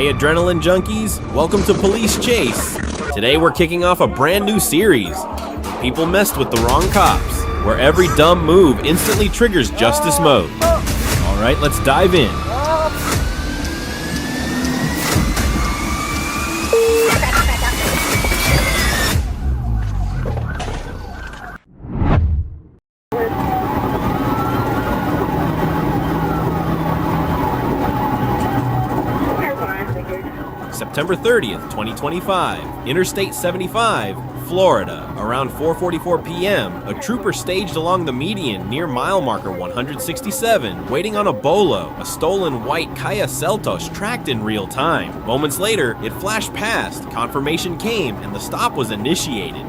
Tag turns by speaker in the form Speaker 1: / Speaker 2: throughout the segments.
Speaker 1: Hey adrenaline junkies, welcome to Police Chase. Today we're kicking off a brand new series. People messed with the wrong cops, where every dumb move instantly triggers justice mode. Alright, let's dive in. September 30th, 2025, Interstate 75, Florida. Around 4:44 p.m., a trooper staged along the median near mile marker 167, waiting on a bolo, a stolen white Kia Seltos tracked in real time. Moments later, it flashed past, confirmation came, and the stop was initiated.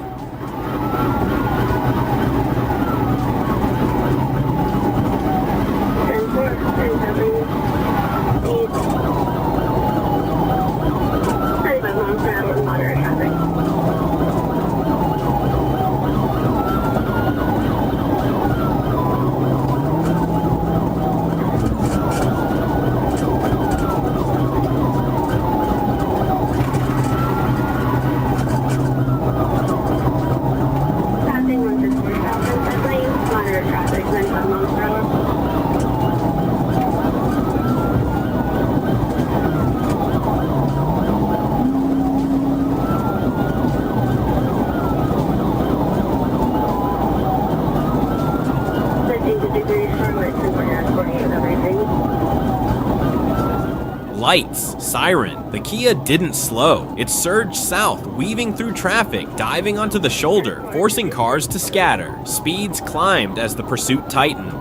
Speaker 1: Lights, siren. The Kia didn't slow. It surged south, weaving through traffic, diving onto the shoulder, forcing cars to scatter. Speeds climbed as the pursuit tightened.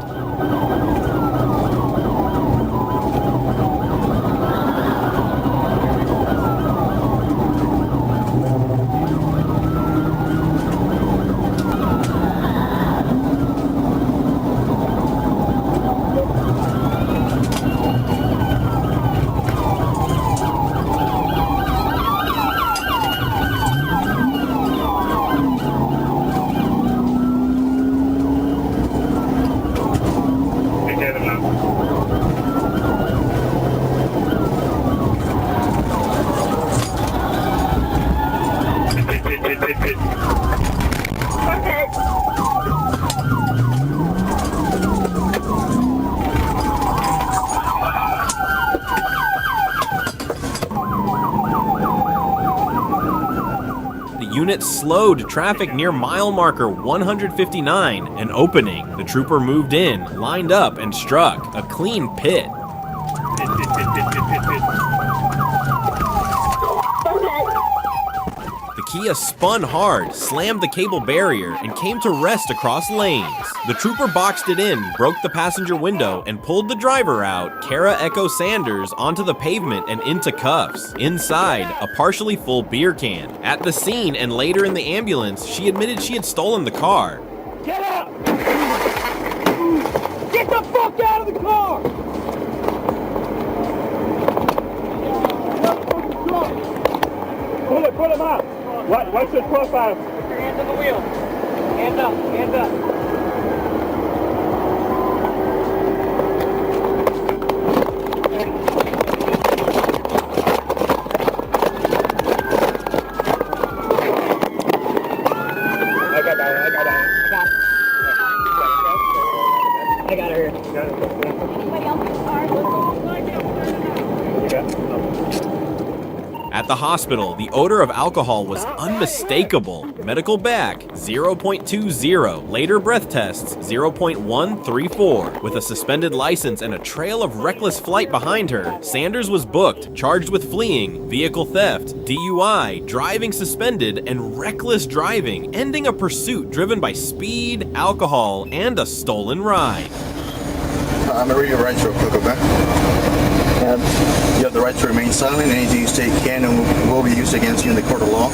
Speaker 1: Unit slowed traffic near mile marker 159, an opening. The trooper moved in, lined up, and struck. A clean pit. The Kia spun hard, slammed the cable barrier, and came to rest across lanes. The trooper boxed it in, broke the passenger window, and pulled the driver out, Kara Echo Sanders, onto the pavement and into cuffs. Inside, a partially full beer can. At the scene and later in the ambulance, she admitted she had stolen the car.
Speaker 2: Get out! Get the fuck out of the car! Pull him out! What's his profile? Put your hands on the wheel. Hands up, hands up. I got her here. Anybody else in the car?
Speaker 1: At the hospital, the odor of alcohol was unmistakable. Medical back, 0.20. Later breath tests, 0.134. With a suspended license and a trail of reckless flight behind her, Sanders was booked, charged with fleeing, vehicle theft, DUI, driving suspended, and reckless driving, ending a pursuit driven by speed, alcohol, and a stolen ride.
Speaker 3: I'm gonna read your rights real quick, okay? You have the right to remain silent. Anything you state can and will be used against you in the court of law.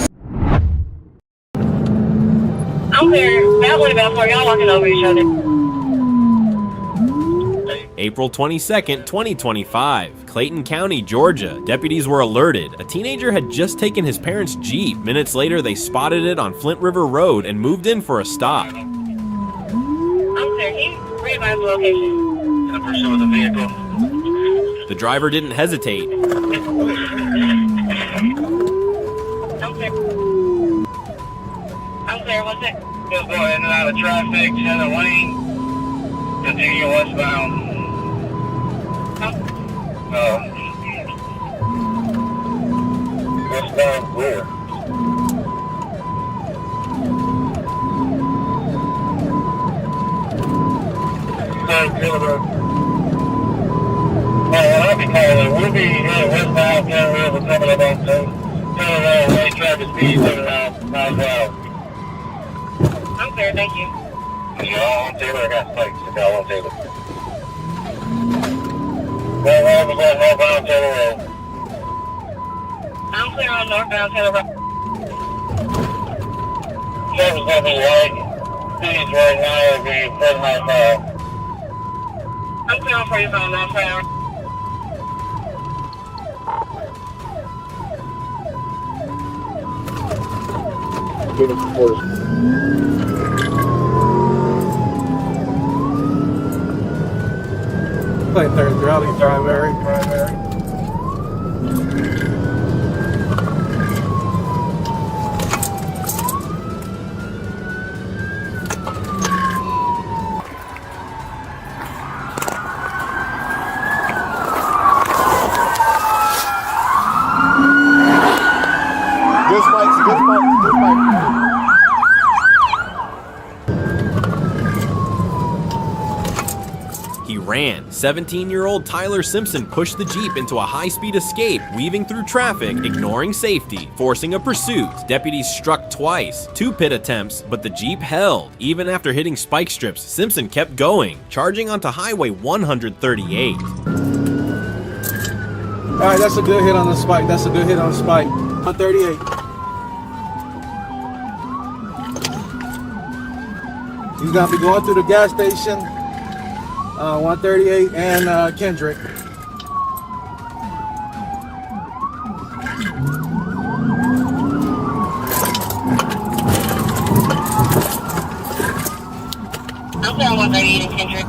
Speaker 4: I'm clear. That would have been for y'all walking over each other.
Speaker 1: April 22nd, 2025, Clayton County, Georgia. Deputies were alerted. A teenager had just taken his parents' Jeep. Minutes later, they spotted it on Flint River Road and moved in for a stop.
Speaker 4: I'm clear. Can you readvise the location?
Speaker 3: In the pursuit of the vehicle.
Speaker 1: The driver didn't hesitate.
Speaker 4: clear, what's it?
Speaker 2: Just going in and out of traffic, center lane. Continue westbound. Westbound clear. I'll be calling. We'll be heading westbound, we're coming up on 10 lane traffic speed, 7 miles per hour.
Speaker 4: I'm clear, thank you.
Speaker 2: Yeah, on Taylor, I got spikes. I got on Taylor. Well, we're going northbound Taylor Road.
Speaker 4: I'm clear on northbound Taylor Road.
Speaker 2: Traffic's gonna be light. Speeds right now will be 7 miles per hour.
Speaker 4: I'm clear on 45 miles per hour.
Speaker 5: Play third rally primary.
Speaker 3: Good spikes, good spikes, good spikes.
Speaker 1: He ran. 17-year-old Tyler Simpson pushed the Jeep into a high-speed escape, weaving through traffic, ignoring safety, forcing a pursuit. Deputies struck twice, 2 pit attempts, but the Jeep held. Even after hitting spike strips, Simpson kept going, charging onto Highway 138.
Speaker 5: All right, that's a good hit on the spike. That's a good hit on the spike. 138. He's gonna be going through the gas station, 138 and Kendrick.
Speaker 4: I'm clear on 138 and Kendrick.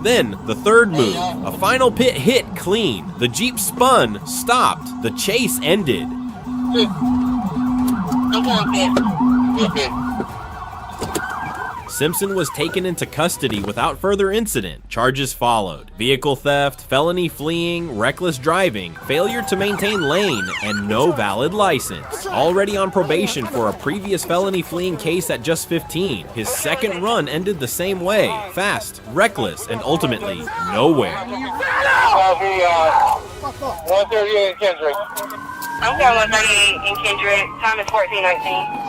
Speaker 1: Then, the third move. A final pit hit clean. The Jeep spun, stopped. The chase ended.
Speaker 4: I'm clear on 5th.
Speaker 1: Simpson was taken into custody without further incident. Charges followed: vehicle theft, felony fleeing, reckless driving, failure to maintain lane, and no valid license. Already on probation for a previous felony fleeing case at just 15, his second run ended the same way: fast, reckless, and ultimately nowhere.
Speaker 2: 138 in Kendrick.
Speaker 4: I'm clear on 138 in Kendrick. Time is 14:19.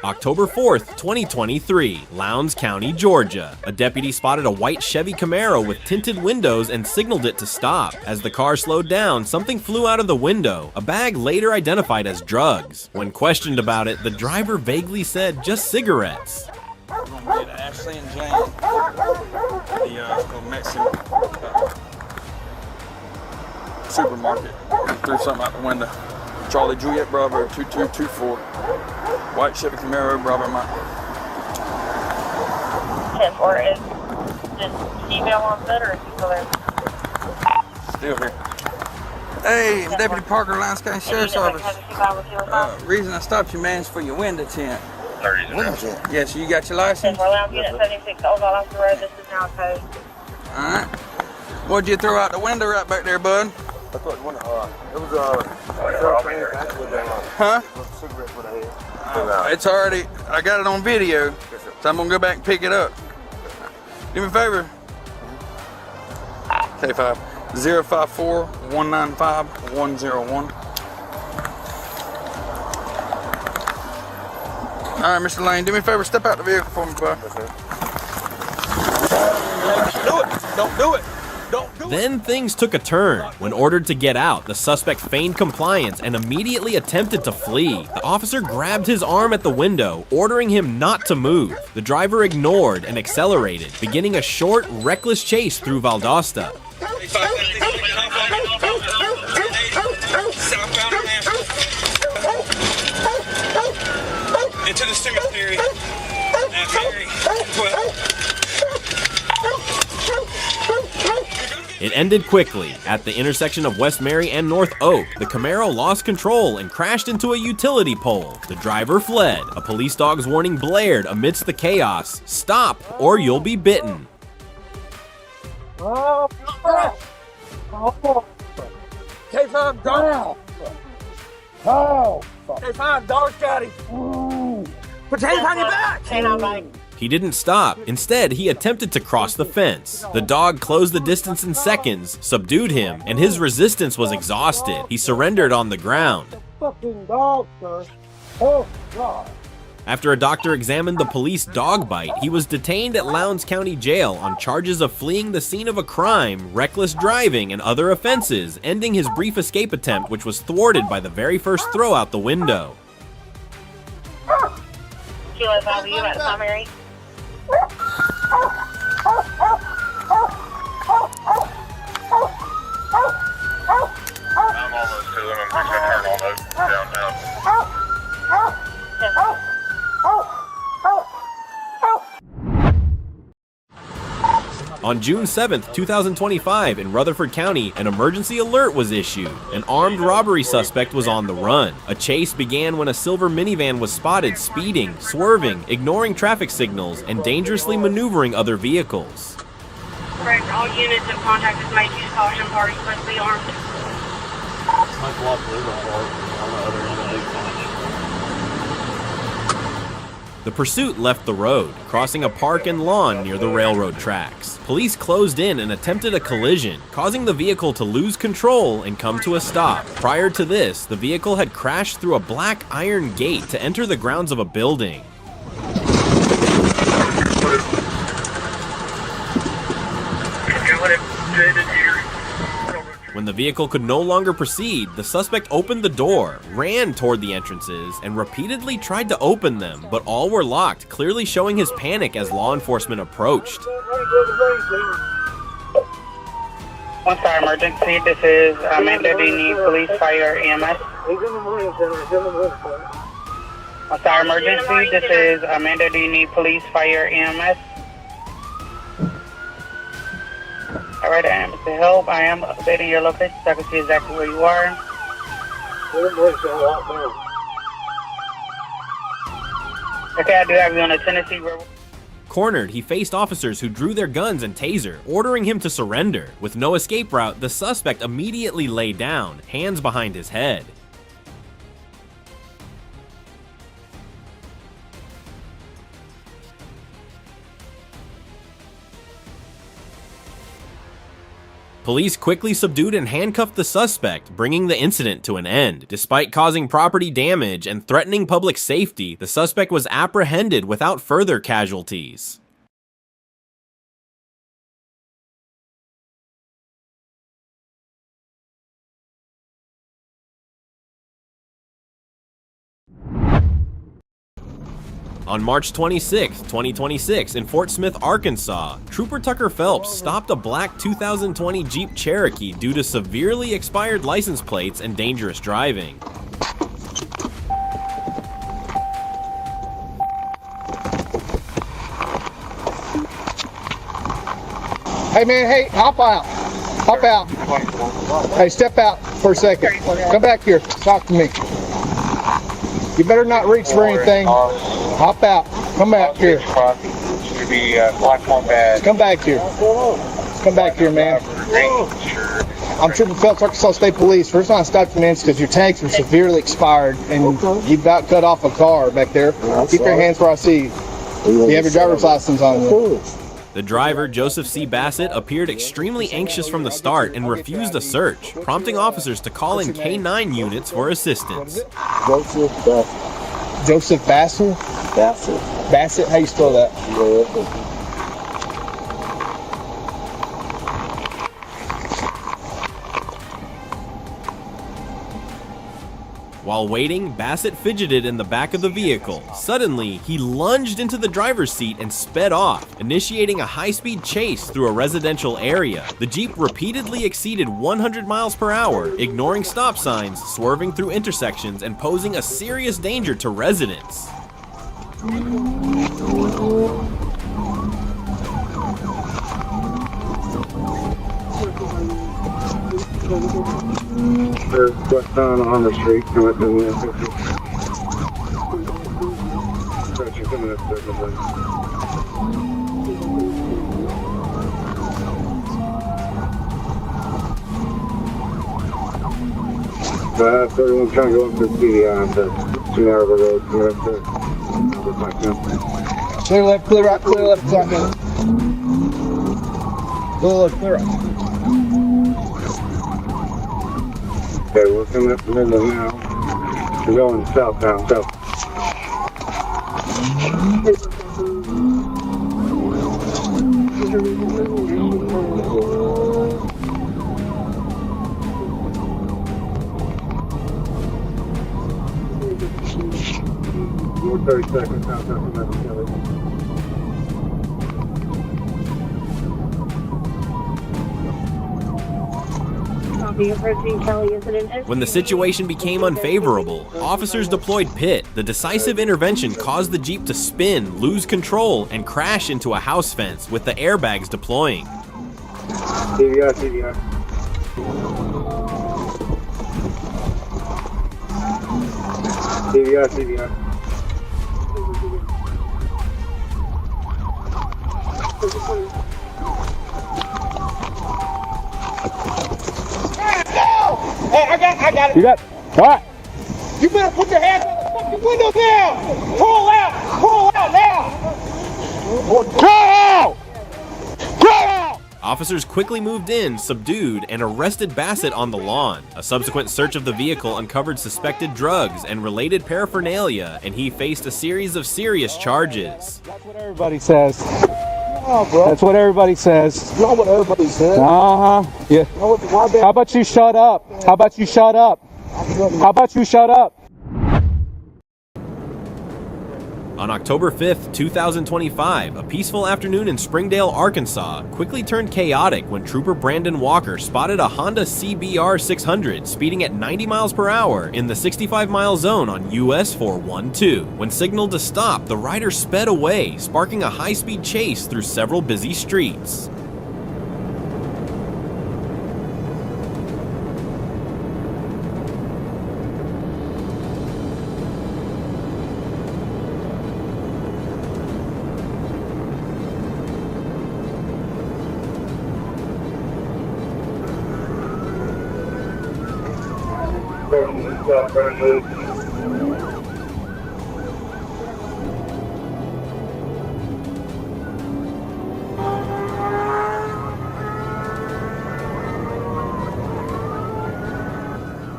Speaker 1: October 4th, 2023, Lowndes County, Georgia. A deputy spotted a white Chevy Camaro with tinted windows and signaled it to stop. As the car slowed down, something flew out of the window, a bag later identified as drugs. When questioned about it, the driver vaguely said just cigarettes.
Speaker 6: We're gonna get Ashley and Jane, the Mexican supermarket. Threw something out the window. Charlie Juliet Bravo 2224. White Chevy Camaro, Bravo Mike.
Speaker 4: 10-4 is just email on foot or is he still there?
Speaker 6: Still here. Hey, Deputy Parker, Lowndes County Sheriff's Office. Reason I stopped you, man, is for your window tint.
Speaker 3: Window tint?
Speaker 6: Yeah, so you got your license?
Speaker 4: 10-4 Lowndes Unit 76 Old off the road. This is now code.
Speaker 6: Alright. What'd you throw out the window right back there, bud?
Speaker 3: I thought it was
Speaker 6: Huh?
Speaker 3: cigarettes with a head.
Speaker 6: It's already, I got it on video, so I'm gonna go back and pick it up. Do me a favor. K5 054-195-101. All right, Mr. Lane, do me a favor, step out the vehicle for me, bud. Do it! Don't do it!
Speaker 1: Then things took a turn. When ordered to get out, the suspect feigned compliance and immediately attempted to flee. The officer grabbed his arm at the window, ordering him not to move. The driver ignored and accelerated, beginning a short, reckless chase through Valdosta.
Speaker 6: Into the cemetery at Mary 12.
Speaker 1: It ended quickly. At the intersection of West Mary and North Oak, the Camaro lost control and crashed into a utility pole. The driver fled. A police dog's warning blared amidst the chaos. Stop, or you'll be bitten.
Speaker 6: K5 dog. K5 dog's got him. Put your hands on your back.
Speaker 1: He didn't stop. Instead, he attempted to cross the fence. The dog closed the distance in seconds, subdued him, and his resistance was exhausted. He surrendered on the ground.
Speaker 7: Fucking dog, sir. Oh, God.
Speaker 1: After a doctor examined the police dog bite, he was detained at Lowndes County Jail on charges of fleeing the scene of a crime, reckless driving, and other offenses, ending his brief escape attempt, which was thwarted by the very first throw out the window.
Speaker 4: Kilo 5, you at South Mary?
Speaker 2: I'm almost to them. I'm just gonna turn on those downtown.
Speaker 1: On June 7th, 2025, in Rutherford County, an emergency alert was issued. An armed robbery suspect was on the run. A chase began when a silver minivan was spotted speeding, swerving, ignoring traffic signals, and dangerously maneuvering other vehicles.
Speaker 4: Correct, all units in contact with made use caution party must be armed.
Speaker 1: The pursuit left the road, crossing a park and lawn near the railroad tracks. Police closed in and attempted a collision, causing the vehicle to lose control and come to a stop. Prior to this, the vehicle had crashed through a black iron gate to enter the grounds of a building. When the vehicle could no longer proceed, the suspect opened the door, ran toward the entrances, and repeatedly tried to open them, but all were locked, clearly showing his panic as law enforcement approached.
Speaker 8: One star emergency, this is Amanda. Do you need police, fire, EMS? One star emergency, this is Amanda. Do you need police, fire, EMS? Alright, I am to help. I am updating your location so I can see exactly where you are. Okay, I do have you on a Tennessee River.
Speaker 1: Cornered, he faced officers who drew their guns and taser, ordering him to surrender. With no escape route, the suspect immediately lay down, hands behind his head. Police quickly subdued and handcuffed the suspect, bringing the incident to an end. Despite causing property damage and threatening public safety, the suspect was apprehended without further casualties. On March 26, 2026, in Fort Smith, Arkansas, Trooper Tucker Phelps stopped a black 2020 Jeep Cherokee due to severely expired license plates and dangerous driving.
Speaker 7: Hey, man, hey, hop out. Hop out. Hey, step out for a second. Come back here. Talk to me. You better not reach for anything. Hop out. Come back here.
Speaker 2: Should be platform bad.
Speaker 7: Come back here. Come back here, man. I'm Trooper Phelps, Arkansas State Police. First time I stopped you, man, because your tanks were severely expired and you about cut off a car back there. Keep your hands where I see you. You have your driver's license on you.
Speaker 1: The driver, Joseph C. Bassett, appeared extremely anxious from the start and refused a search, prompting officers to call in K-9 units for assistance.
Speaker 7: Joseph Bassett? Bassett, how you spell that?
Speaker 1: While waiting, Bassett fidgeted in the back of the vehicle. Suddenly, he lunged into the driver's seat and sped off, initiating a high-speed chase through a residential area. The Jeep repeatedly exceeded 100 miles per hour, ignoring stop signs, swerving through intersections, and posing a serious danger to residents.
Speaker 2: There's west on the street. Coming through the you're coming up there. 31 trying to go up to the on the 2 hour road. Coming up there.
Speaker 7: Clear left, clear right, clear left, clear right. Clear left, clear right.
Speaker 2: Okay, we're coming up the middle now. We're going south now, south. We're 30 seconds south of Metal Kelly.
Speaker 1: When the situation became unfavorable, officers deployed PIT. The decisive intervention caused the Jeep to spin, lose control, and crash into a house fence, with the airbags deploying.
Speaker 2: CVR, CVR. CVR, CVR.
Speaker 7: Hey, I got it.
Speaker 5: You got, all right.
Speaker 7: You better put your hands on the fucking window now. Pull out now.
Speaker 5: Go out! Go out!
Speaker 1: Officers quickly moved in, subdued, and arrested Bassett on the lawn. A subsequent search of the vehicle uncovered suspected drugs and related paraphernalia, and he faced a series of serious charges.
Speaker 5: That's what everybody says.
Speaker 7: Oh, bro.
Speaker 5: That's what everybody says.
Speaker 7: That's not what everybody said.
Speaker 5: Uh-huh. Yeah. How about you shut up? How about you shut up? How about you shut up?
Speaker 1: On October 5th, 2025, a peaceful afternoon in Springdale, Arkansas, quickly turned chaotic when Trooper Brandon Walker spotted a Honda CBR 600 speeding at 90 miles per hour in the 65-mile zone on US 412. When signaled to stop, the rider sped away, sparking a high-speed chase through several busy streets.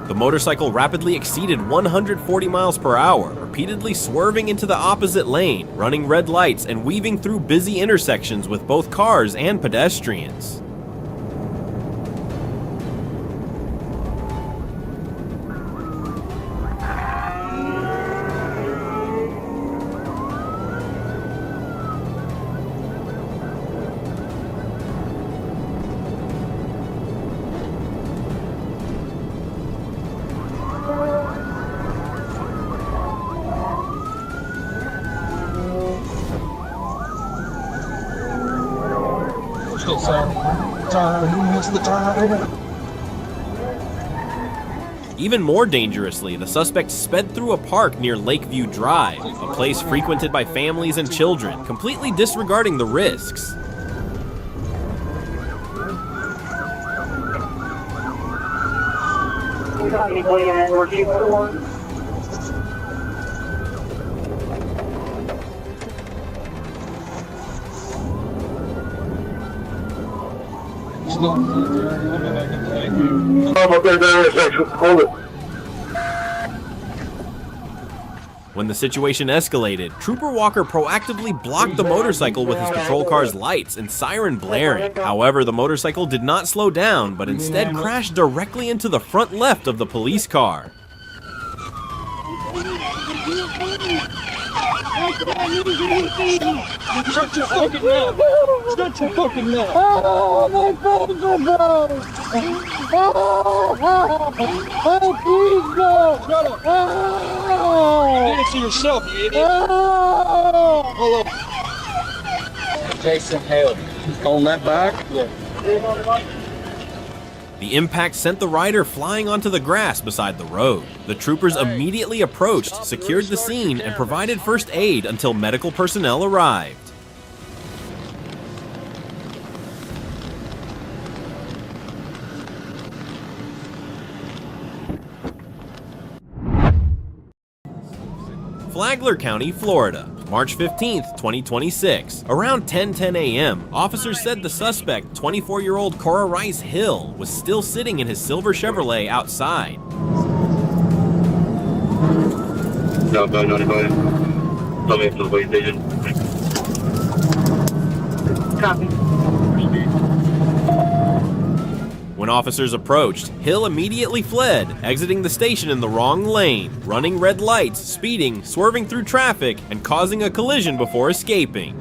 Speaker 1: The motorcycle rapidly exceeded 140 miles per hour, repeatedly swerving into the opposite lane, running red lights, and weaving through busy intersections with both cars and pedestrians. Even more dangerously, the suspect sped through a park near Lakeview Drive, a place frequented by families and children, completely disregarding the risks. When the situation escalated, Trooper Walker proactively blocked the motorcycle with his patrol car's lights and siren blaring. However, the motorcycle did not slow down, but instead crashed directly into the front left of the police car.
Speaker 7: Shut your fucking mouth! Shut your fucking mouth! Oh, my phones are broke! Oh, please no! Shut up! Oh! You did it to yourself, you idiot! Oh! Hold on. Jason Hale. On that back? Yeah.
Speaker 1: The impact sent the rider flying onto the grass beside the road. The troopers immediately approached, secured the scene, and provided first aid until medical personnel arrived. Flagler County, Florida, March 15th, 2026. Around 10:10 a.m., officers said the suspect, 24-year-old Cora Rice Hill, was still sitting in his silver Chevrolet outside.
Speaker 2: No, anybody. Tell me to the police station.
Speaker 8: Copy.
Speaker 1: When officers approached, Hill immediately fled, exiting the station in the wrong lane, running red lights, speeding, swerving through traffic, and causing a collision before escaping.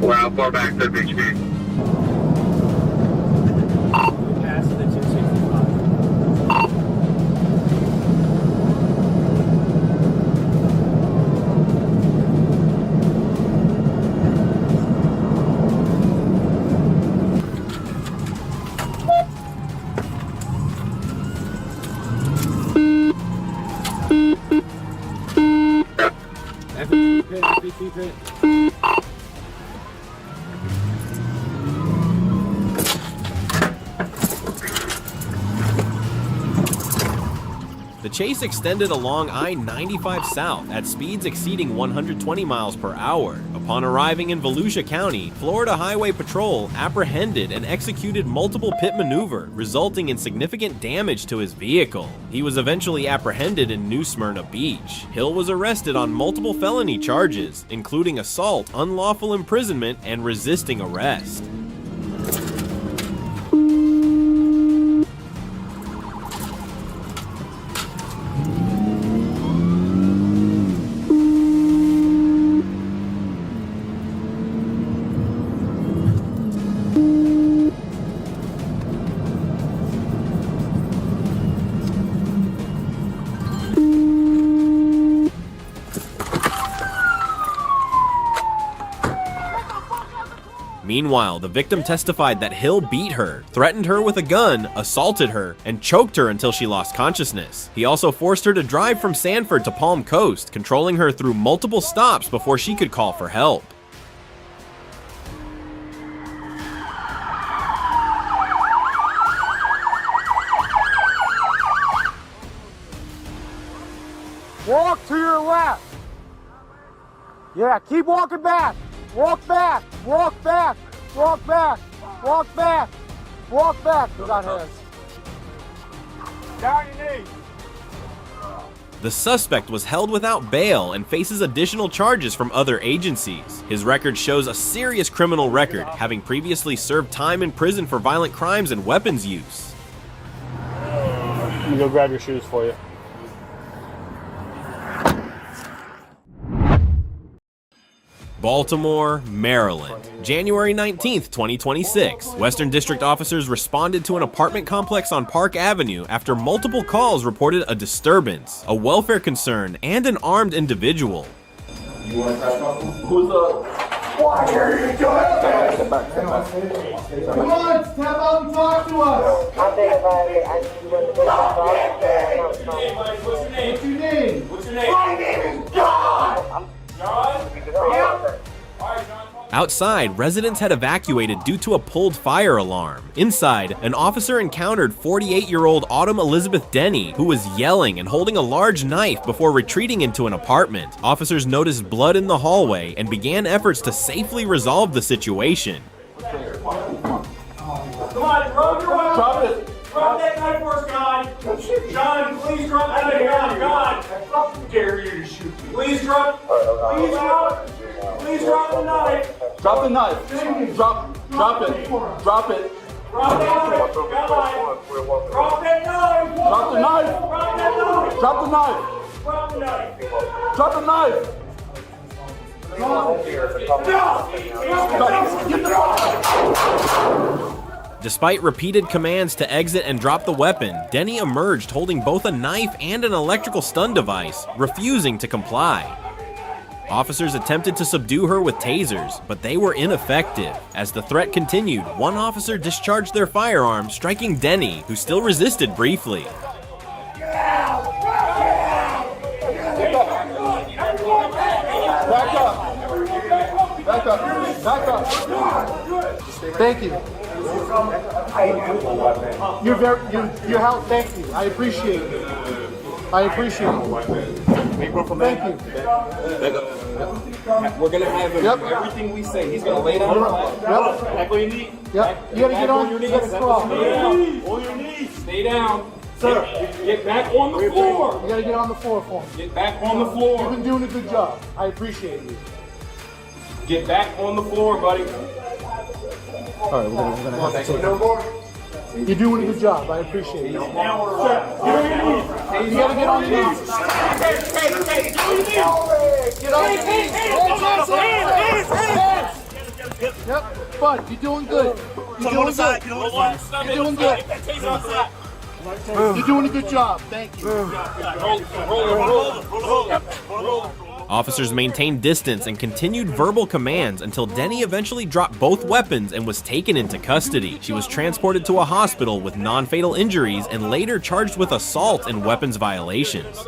Speaker 2: We're out far back to Beach Street.
Speaker 1: The chase extended along I-95 South at speeds exceeding 120 miles per hour. Upon arriving in Volusia County, Florida Highway Patrol apprehended and executed multiple pit maneuver, resulting in significant damage to his vehicle. He was eventually apprehended in New Smyrna Beach. Hill was arrested on multiple felony charges, including assault, unlawful imprisonment, and resisting arrest. Meanwhile, the victim testified that Hill beat her, threatened her with a gun, assaulted her, and choked her until she lost consciousness. He also forced her to drive from Sanford to Palm Coast, controlling her through multiple stops before she could call for help.
Speaker 5: Walk to your left. Yeah, keep walking back. Walk back. Walk back. Walk back. Walk back. Walk back. We got his. Down your knees.
Speaker 1: The suspect was held without bail and faces additional charges from other agencies. His record shows a serious criminal record, having previously served time in prison for violent crimes and weapons use.
Speaker 5: Let me go grab your shoes for you.
Speaker 1: Baltimore, Maryland, January 19th, 2026. Western District officers responded to an apartment complex on Park Avenue after multiple calls reported a disturbance, a welfare concern, and an armed individual.
Speaker 9: You want to touch off? Who's up? Why are you doing that? Come on, step up and talk to us.
Speaker 2: What's your name?
Speaker 9: What's your name?
Speaker 2: What's your name?
Speaker 9: My name is John.
Speaker 2: John?
Speaker 1: Outside, residents had evacuated due to a pulled fire alarm. Inside, an officer encountered 48-year-old Autumn Elizabeth Denny, who was yelling and holding a large knife before retreating into an apartment. Officers noticed blood in the hallway and began efforts to safely resolve the situation.
Speaker 2: Come on, drop your weapon.
Speaker 9: Drop it.
Speaker 2: Drop that knife for us, John. John, please drop that knife. John.
Speaker 9: I dare you to shoot me.
Speaker 2: Please drop. Please drop. Please drop the knife.
Speaker 9: Drop the knife. Drop it. Drop it.
Speaker 2: Drop that knife. Drop that knife.
Speaker 9: Drop the knife.
Speaker 2: Drop that knife.
Speaker 9: Drop the knife.
Speaker 2: Drop the knife.
Speaker 9: Drop the knife.
Speaker 1: Despite repeated commands to exit and drop the weapon, Denny emerged holding both a knife and an electrical stun device, refusing to comply. Officers attempted to subdue her with tasers, but they were ineffective. As the threat continued, one officer discharged their firearm, striking Denny, who still resisted briefly.
Speaker 5: Back up. Thank you. Your help. Thank you. I appreciate it. Thank you.
Speaker 10: We're gonna have him. Everything we say, he's gonna lay down. Back on your knee.
Speaker 5: Yep. You gotta get on your knees. You gotta crawl.
Speaker 10: On your knees. Stay down. Sir, get back on the floor.
Speaker 5: You gotta get on the floor for me.
Speaker 10: Get back on the floor.
Speaker 5: You've been doing a good job. I appreciate you.
Speaker 10: Get back on the floor, buddy.
Speaker 5: All right, we're gonna have to take it. You're doing a good job. I appreciate it. You gotta get on your knees. Get on your knees. Yep, bud, you're doing good. You're doing good. You're doing good. You're doing a good job. Thank you.
Speaker 1: Officers maintained distance and continued verbal commands until Denny eventually dropped both weapons and was taken into custody. She was transported to a hospital with non-fatal injuries and later charged with assault and weapons violations.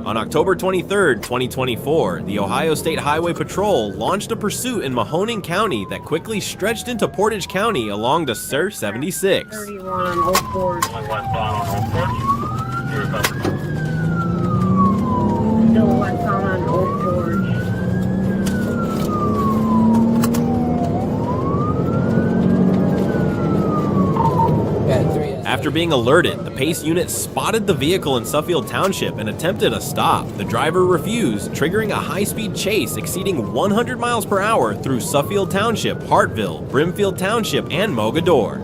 Speaker 1: On October 23, 2024, the Ohio State Highway Patrol launched a pursuit in Mahoning County that quickly stretched into Portage County along the Sur 76.
Speaker 4: 31 on Old Forge. Still westbound on Old Forge.
Speaker 1: After being alerted, the PACE unit spotted the vehicle in Suffield Township and attempted a stop. The driver refused, triggering a high-speed chase exceeding 100 miles per hour through Suffield Township, Hartville, Brimfield Township, and Mogador.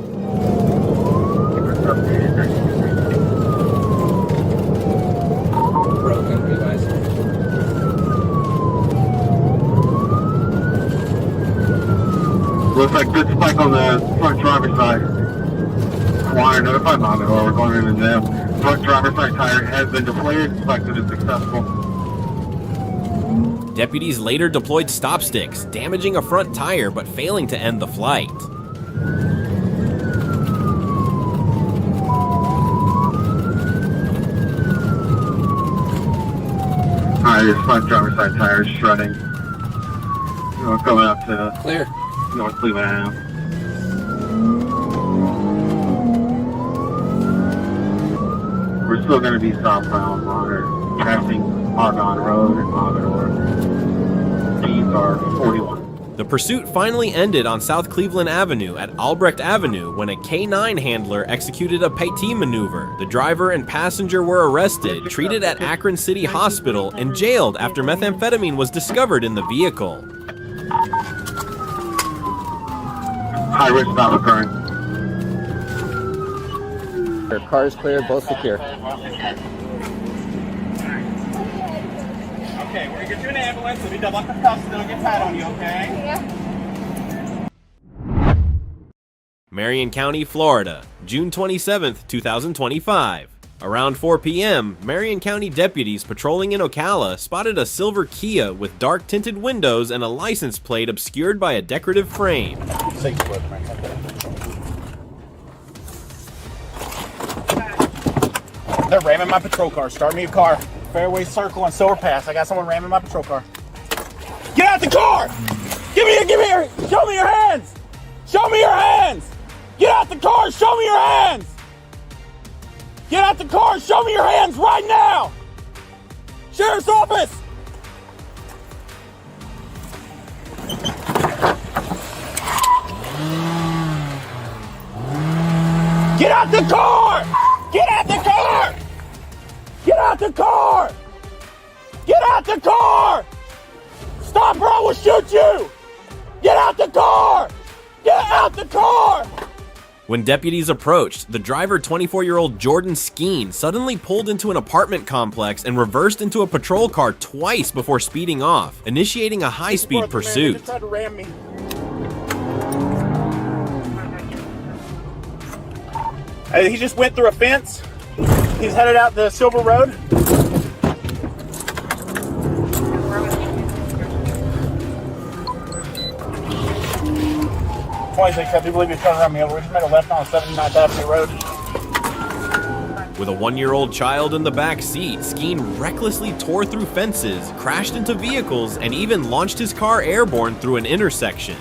Speaker 2: Looks like good spike on the front driver's side. Wire notified monitor, we're going in the jail. Front driver's side tire has been deflated, suspected is successful.
Speaker 1: Deputies later deployed stop sticks, damaging a front tire but failing to end the flight.
Speaker 2: Alright, this front driver's side tire is shredding. We're coming up to
Speaker 6: Clear.
Speaker 2: North Cleveland Ave. We're still going to be southbound on passing Argonne Road and Mogador. Speeds are 41.
Speaker 1: The pursuit finally ended on South Cleveland Avenue at Albrecht Avenue when a K-9 handler executed a Petit maneuver. The driver and passenger were arrested, treated at Akron City Hospital, and jailed after methamphetamine was discovered in the vehicle.
Speaker 2: High risk not occurring.
Speaker 7: Your car is clear, both secure.
Speaker 10: Okay, we're gonna get you an ambulance. We'll be double up the cuffs and it'll get tied on you, okay?
Speaker 4: Yeah.
Speaker 1: Marion County, Florida, June 27, 2025. Around 4 p.m., Marion County deputies patrolling in Ocala spotted a silver Kia with dark tinted windows and a license plate obscured by a decorative frame.
Speaker 5: They're ramming my patrol car. Start me a car. Fairway Circle and Silver Pass. I got someone ramming my patrol car. Get out the car! Show me your hands! Show me your hands! Get out the car! Show me your hands! Get out the car! Show me your hands right now! Sheriff's office! Get out the car! Get out the car! Get out the car! Get out the car! Stop or I will shoot you! Get out the car! Get out the car!
Speaker 1: When deputies approached, the driver, 24-year-old Jordan Skeen, suddenly pulled into an apartment complex and reversed into a patrol car twice before speeding off, initiating a high-speed pursuit.
Speaker 5: They tried to ram me. He just went through a fence. He's headed out the Silver Road. I do believe he's trying to run me over. We just made a left on 79th Avenue Road.
Speaker 1: With a 1-year-old child in the back seat, Skeen recklessly tore through fences, crashed into vehicles, and even launched his car airborne through an intersection.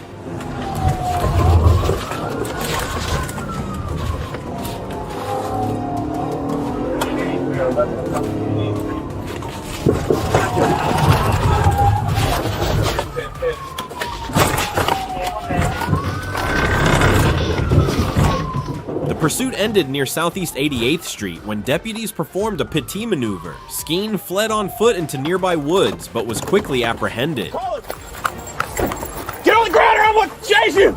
Speaker 1: The pursuit ended near Southeast 88th Street when deputies performed a petit maneuver. Skeen fled on foot into nearby woods, but was quickly apprehended.
Speaker 5: Get on the ground or I'm going to chase you!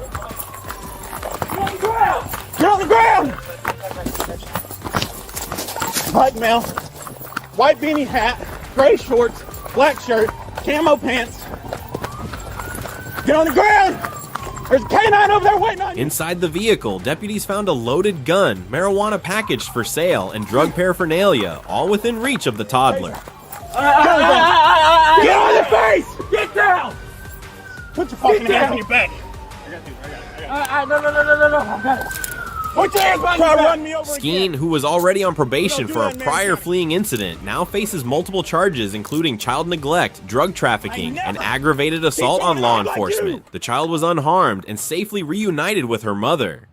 Speaker 5: Get on the ground! Get on the ground! Black male, white beanie hat, gray shorts, black shirt, camo pants. Get on the ground! There's a canine over there waiting on you!
Speaker 1: Inside the vehicle, deputies found a loaded gun, marijuana packaged for sale, and drug paraphernalia, all within reach of the toddler.
Speaker 5: Get on the face! Get down! Put your fucking hands on your back. No. Put your hands on your back. Run me over
Speaker 1: Skeen,
Speaker 5: again.
Speaker 1: who was already on probation for a prior fleeing incident, now faces multiple charges including child neglect, drug trafficking, and aggravated assault on law enforcement. The child was unharmed and safely reunited with her mother.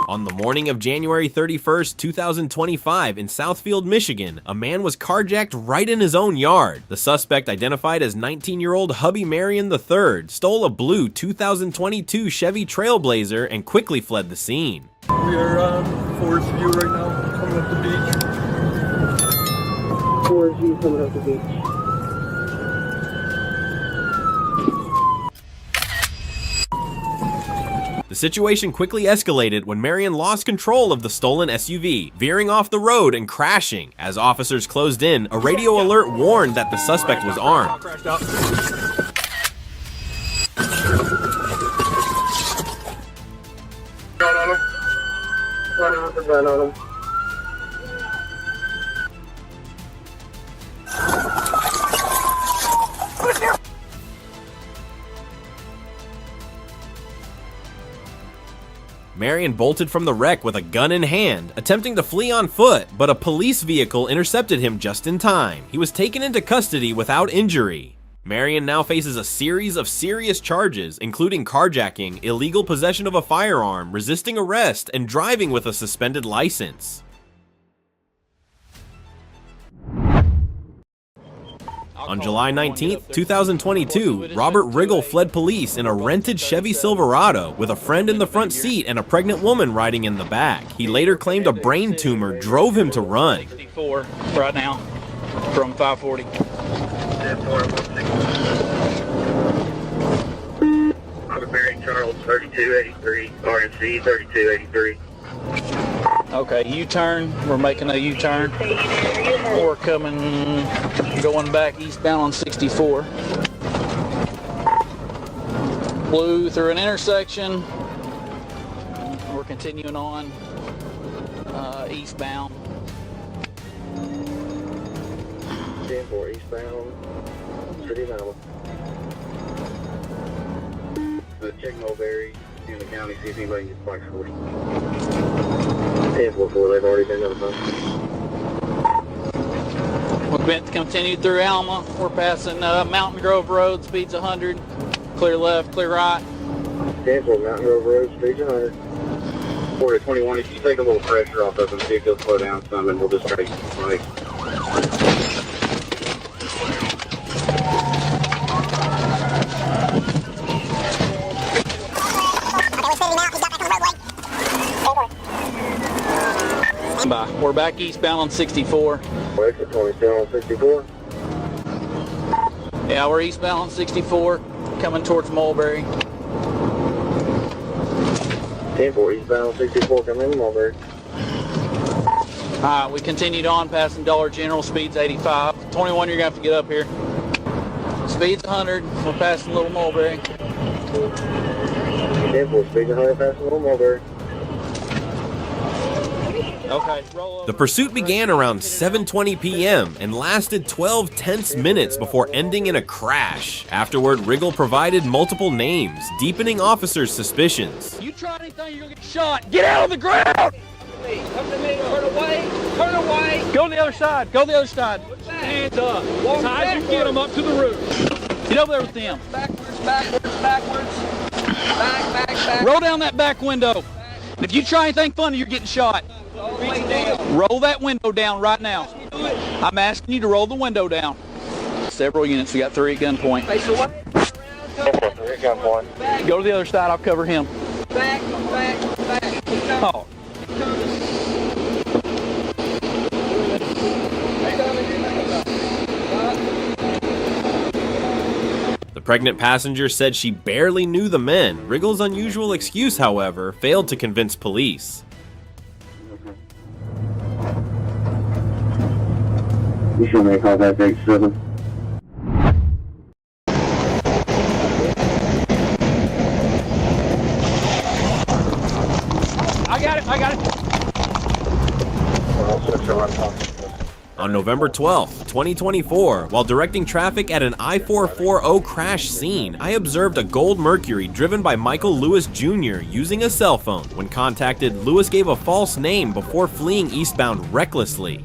Speaker 1: On the morning of January 31st, 2025, in Southfield, Michigan, a man was carjacked right in his own yard. The suspect, identified as 19-year-old Hubby Marion III, stole a blue 2022 Chevy Trailblazer and quickly fled the scene.
Speaker 6: We are on Forest View right now, coming up the beach.
Speaker 8: Forest View coming up the beach.
Speaker 1: The situation quickly escalated when Marion lost control of the stolen SUV, veering off the road and crashing. As officers closed in, a radio alert warned that the suspect was armed.
Speaker 8: Run on him.
Speaker 1: Marion bolted from the wreck with a gun in hand, attempting to flee on foot, but a police vehicle intercepted him just in time. He was taken into custody without injury. Marion now faces a series of serious charges, including carjacking, illegal possession of a firearm, resisting arrest, and driving with a suspended license. On July 19, 2022, Robert Riggle fled police in a rented Chevy Silverado with a friend in the front seat and a pregnant woman riding in the back. He later claimed a brain tumor drove him to run.
Speaker 6: 64 right now from 540.
Speaker 2: Charles 3283, RNC 3283.
Speaker 6: Okay, U-turn. We're making a U-turn. We're going back eastbound on 64. Blue through an intersection. We're continuing on eastbound.
Speaker 2: 10-4 eastbound, City of Alma. Check Mulberry in the county, see if anybody gets bike 40. 10-4, they've already been notified.
Speaker 6: We've been continued through Alma. We're passing Mountain Grove Road, speeds 100. Clear left, clear right.
Speaker 2: 10-4, Mountain Grove Road, speeds 100. 4-21, if you take a little pressure off of them, see if they'll slow down some, and we'll just try to keep right.
Speaker 6: We're back eastbound on 64.
Speaker 2: Exit 27 on 64.
Speaker 6: Yeah, we're eastbound on 64, coming towards Mulberry.
Speaker 2: 10-4 eastbound on 64, coming in Mulberry.
Speaker 6: Alright, we continued on, passing Dollar General, speeds 85. 21, you're going to have to get up here. Speeds 100, we're passing Little Mulberry.
Speaker 1: The pursuit began around 7:20 p.m. and lasted 12 tense minutes before ending in a crash. Afterward, Riggle provided multiple names, deepening officers' suspicions.
Speaker 10: You try anything, you're gonna get shot. Get out of the ground! Come to me, turn away, turn away. Go to the other side, go to the other side. Hands up. As high as you get them up to the roof. Get over there with them. Backwards, backwards, backwards. Back. Roll down that back window. If you try anything funny, you're getting shot. Roll that window down right now. I'm asking you to roll the window down. Several units, we got 3 at gunpoint. Go to the other side, I'll cover him. Back. Oh.
Speaker 1: The pregnant passenger said she barely knew the men. Riggle's unusual excuse, however, failed to convince police.
Speaker 2: You should make all that big 7.
Speaker 10: I got it.
Speaker 1: On November 12th, 2024, while directing traffic at an I-440 crash scene, I observed a gold Mercury driven by Michael Lewis Jr. using a cell phone. When contacted, Lewis gave a false name before fleeing eastbound recklessly.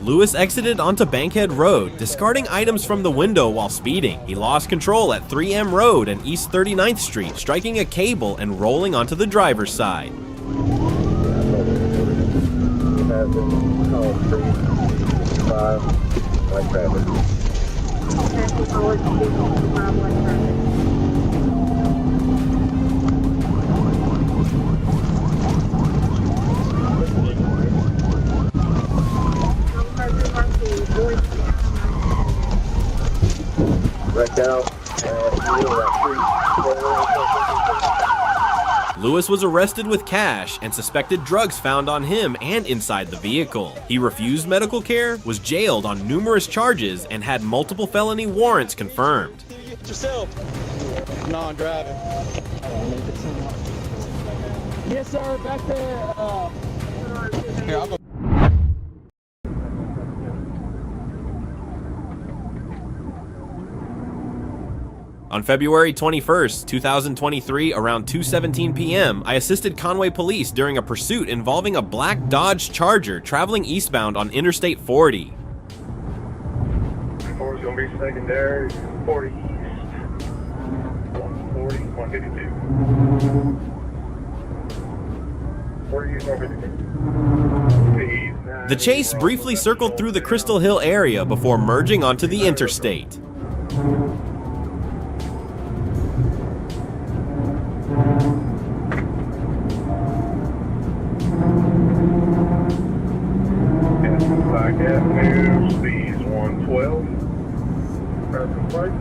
Speaker 1: Lewis exited onto Bankhead Road, discarding items from the window while speeding. He lost control at 3M Road and East 39th Street, striking a cable and rolling onto the driver's side. Lewis was arrested with cash and suspected drugs found on him and inside the vehicle. He refused medical care, was jailed on numerous charges, and had multiple felony warrants confirmed.
Speaker 10: Yourself. No, I'm driving. Yes, sir. Back there. Here, I'll go.
Speaker 1: On February 21st, 2023, around 2:17 p.m., I assisted Conway Police during a pursuit involving a black Dodge Charger traveling eastbound on Interstate 40.
Speaker 2: 4 is going to be secondary, 40 east, 140, 152. 40 east, 152.
Speaker 1: The chase briefly circled through the Crystal Hill area before merging onto the interstate.
Speaker 2: Black Avenue, speeds 112. Traffic light.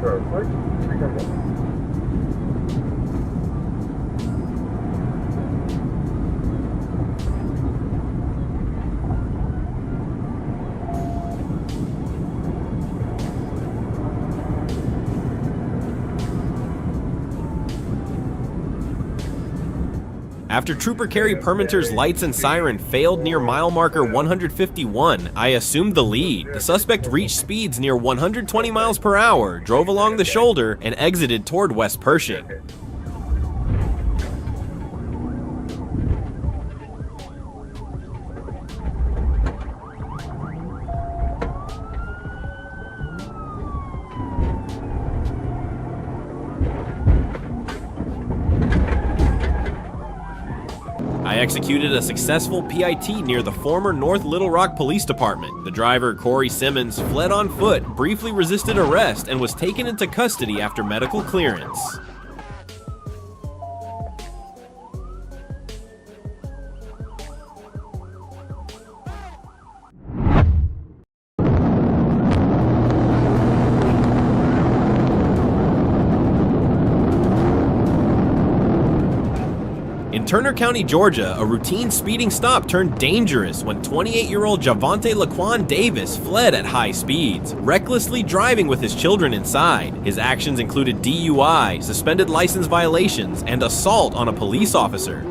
Speaker 1: After Trooper Kerry Perminter's lights and siren failed near mile marker 151, I assumed the lead. The suspect reached speeds near 120 miles per hour, drove along the shoulder, and exited toward West Pershing. I executed a successful PIT near the former North Little Rock Police Department. The driver, Corey Simmons, fled on foot, briefly resisted arrest, and was taken into custody after medical clearance. In Turner County, Georgia, a routine speeding stop turned dangerous when 28-year-old Javante Laquan Davis fled at high speeds, recklessly driving with his children inside. His actions included DUI, suspended license violations, and assault on a police officer.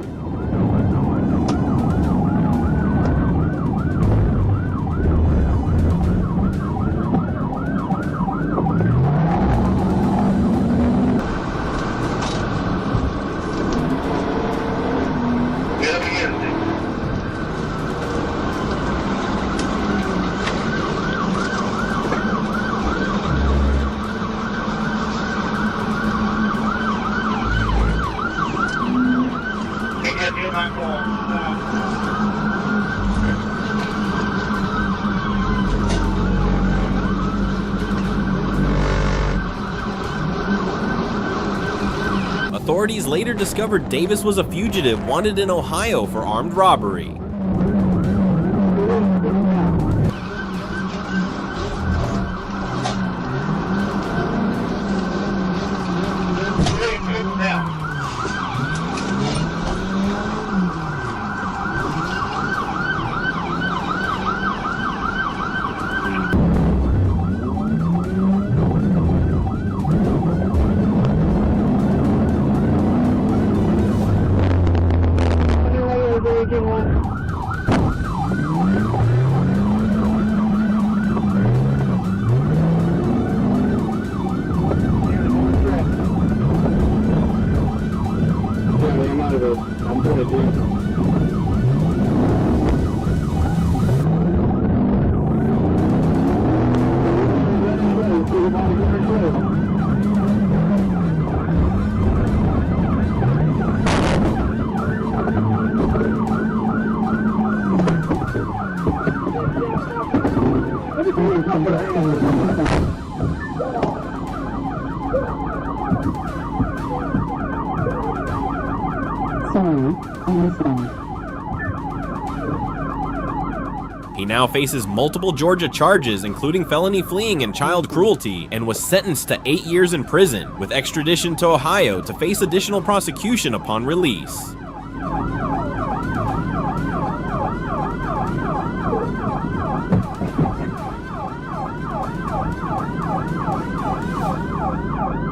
Speaker 1: Authorities later discovered Davis was a fugitive wanted in Ohio for armed robbery. He now faces multiple Georgia charges, including felony fleeing and child cruelty, and was sentenced to 8 years in prison, with extradition to Ohio to face additional prosecution upon release.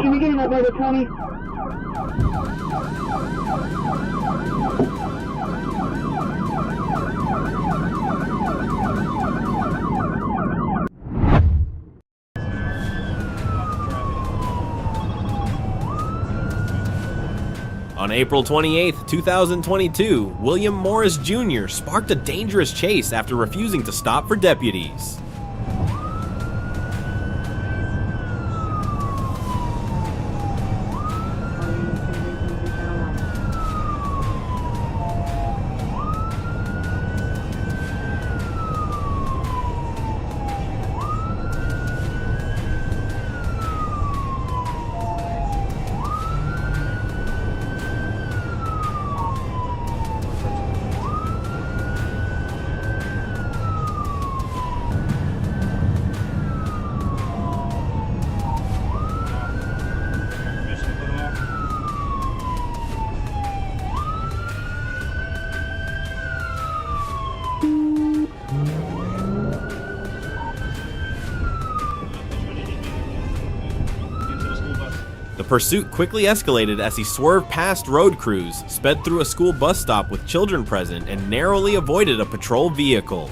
Speaker 8: Can you get him up there, Tony?
Speaker 1: On April 28, 2022, William Morris Jr. sparked a dangerous chase after refusing to stop for deputies. The pursuit quickly escalated as he swerved past road crews, sped through a school bus stop with children present, and narrowly avoided a patrol vehicle.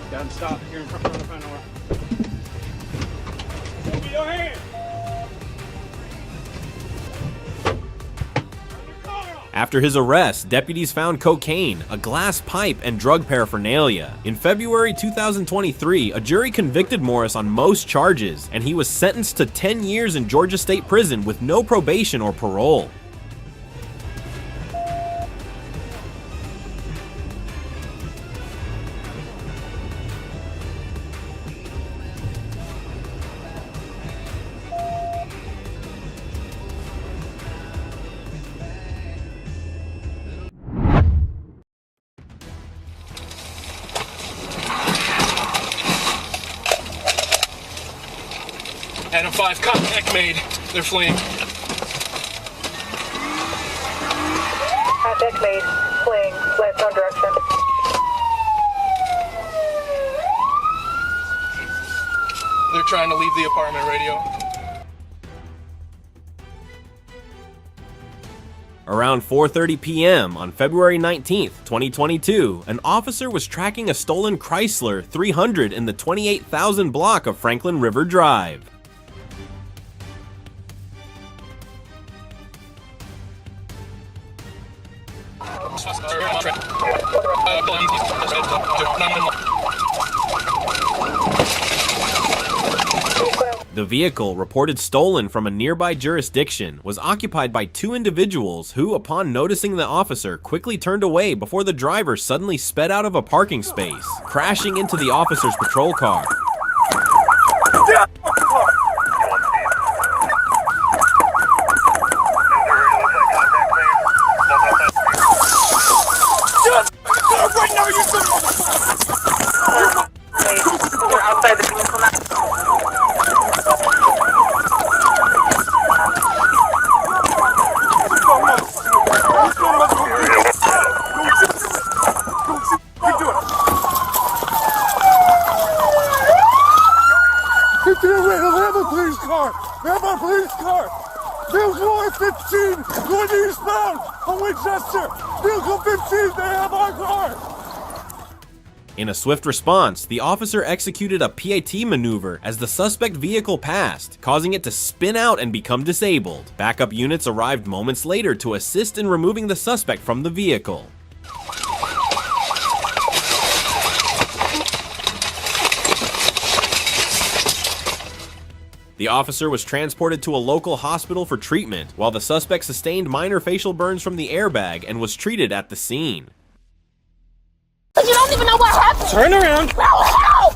Speaker 10: Gotta stop here in front of the front door. Open your hand!
Speaker 1: After his arrest, deputies found cocaine, a glass pipe, and drug paraphernalia. In February 2023, a jury convicted Morris on most charges, and he was sentenced to 10 years in Georgia State Prison with no probation or parole.
Speaker 10: Adam 5, contact made. They're fleeing.
Speaker 8: Contact made. Fleeing. Left-on direction.
Speaker 10: They're trying to leave the apartment. Radio.
Speaker 1: Around 4:30 p.m. on February 19th, 2022, an officer was tracking a stolen Chrysler 300 in the 28,000 block of Franklin River Drive. The vehicle, reported stolen from a nearby jurisdiction, was occupied by two individuals who, upon noticing the officer, quickly turned away before the driver suddenly sped out of a parking space, crashing into the officer's patrol car.
Speaker 8: We're outside the vehicle now.
Speaker 5: We have our police car. Vehicle 15 going eastbound on Winchester. Vehicle 15, they have our car.
Speaker 1: In a swift response, the officer executed a PAT maneuver as the suspect vehicle passed, causing it to spin out and become disabled. Backup units arrived moments later to assist in removing the suspect from the vehicle. The officer was transported to a local hospital for treatment, while the suspect sustained minor facial burns from the airbag and was treated at the scene.
Speaker 11: You don't even know what happened.
Speaker 10: Turn around.
Speaker 11: No, help!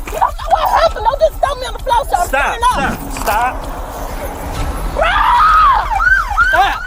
Speaker 11: You don't know what happened. Don't just throw me on the floor so I'm standing up.
Speaker 10: Stop.
Speaker 11: Stop!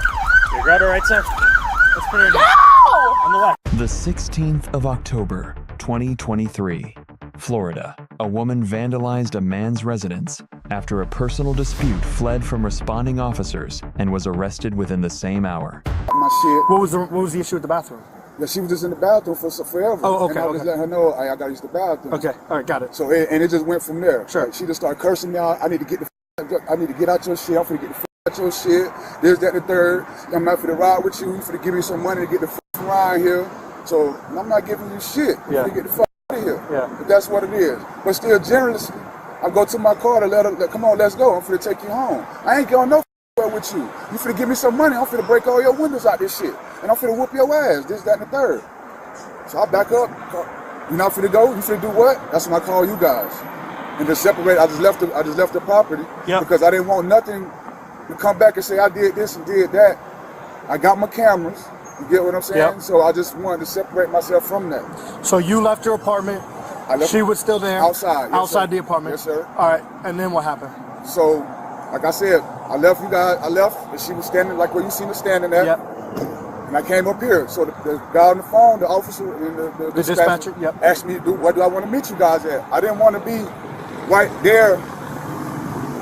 Speaker 10: You grab her right there. Let's put her
Speaker 11: No!
Speaker 10: on the left.
Speaker 12: The 16th of October, 2023, Florida. A woman vandalized a man's residence after a personal dispute fled from responding officers and was arrested within the same hour.
Speaker 5: My shit. What was the issue with the bathroom?
Speaker 2: Yeah, she was just in the bathroom for forever.
Speaker 5: Oh, okay.
Speaker 2: And I just let her know, I gotta use the bathroom.
Speaker 5: Okay, all right, got it.
Speaker 2: So, and it just went from there.
Speaker 5: Sure.
Speaker 2: Like, she just started cursing me out. I need to get out your shit. I'm finna get the out your shit. This, that, and the third. I'm not finna ride with you. You finna give me some money to get the around here. So, I'm not giving you shit. You finna get the out of here.
Speaker 5: Yeah.
Speaker 2: But that's what it is. But still, generously, I go to my car to let her, come on, let's go. I'm finna take you home. I ain't going no with you. You finna give me some money. I'm finna break all your windows out this shit. And I'm finna whoop your ass. This, that, and the third. So I back up. You not finna go? You finna do what? That's when I call you guys. And to separate, I just left the property because I didn't want nothing to come back and say I did this and did that. I got my cameras. You get what I'm saying? Yep. So I just wanted to separate myself from that.
Speaker 5: So you left your apartment. She was still there?
Speaker 2: Outside.
Speaker 5: Outside the apartment?
Speaker 2: Yes, sir.
Speaker 5: All right. And then what happened?
Speaker 2: So, like I said, I left you guys. I left, and she was standing like where you seen her standing there.
Speaker 5: Yep.
Speaker 2: And I came up here. So the guy on the phone, the officer, and the
Speaker 5: dispatcher,
Speaker 2: asked me, what do I want to meet you guys at? I didn't want to be right there.